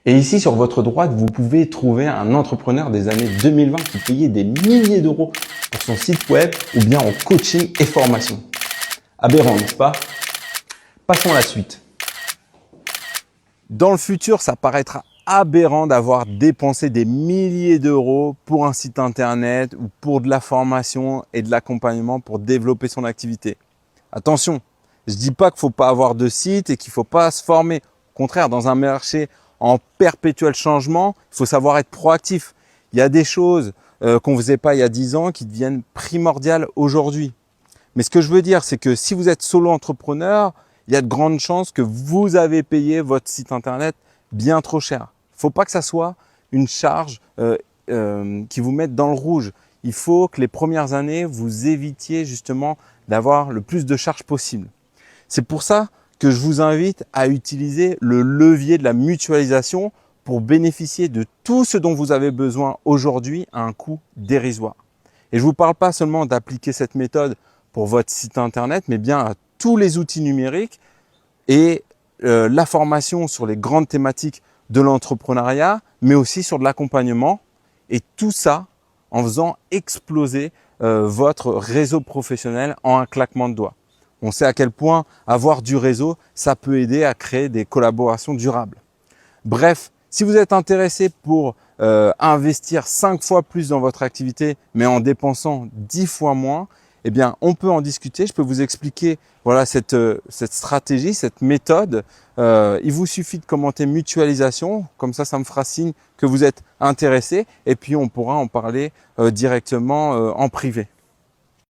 Et ici, sur votre droite, vous pouvez trouver un entrepreneur des années 2020 qui payait des milliers d'euros pour son site web ou bien en coaching et formation. Aberrant, n'est-ce pas? Passons à la suite. Dans le futur, ça paraîtra aberrant d'avoir dépensé des milliers d'euros pour un site internet ou pour de la formation et de l'accompagnement pour développer son activité. Attention, je ne dis pas qu'il ne faut pas avoir de site et qu'il ne faut pas se former. Au contraire, dans un marché en perpétuel changement, il faut savoir être proactif. Il y a des choses qu'on ne faisait pas il y a 10 ans qui deviennent primordiales aujourd'hui. Mais ce que je veux dire, c'est que si vous êtes solo entrepreneur, il y a de grandes chances que vous avez payé votre site internet bien trop cher. Il ne faut pas que ça soit une charge qui vous mette dans le rouge. Il faut que les premières années, vous évitiez justement d'avoir le plus de charges possible. C'est pour ça que je vous invite à utiliser le levier de la mutualisation pour bénéficier de tout ce dont vous avez besoin aujourd'hui à un coût dérisoire. Et je ne vous parle pas seulement d'appliquer cette méthode pour votre site internet, mais bien à tous les outils numériques et la formation sur les grandes thématiques de l'entrepreneuriat, mais aussi sur de l'accompagnement. Et tout ça en faisant exploser votre réseau professionnel en un claquement de doigts. On sait à quel point avoir du réseau, ça peut aider à créer des collaborations durables. Bref, si vous êtes intéressé pour investir 5 fois plus dans votre activité, mais en dépensant 10 fois moins, eh bien, on peut en discuter. Je peux vous expliquer voilà, cette stratégie, cette méthode. Il vous suffit de commenter mutualisation. Comme ça me fera signe que vous êtes intéressé. Et puis, on pourra en parler directement en privé.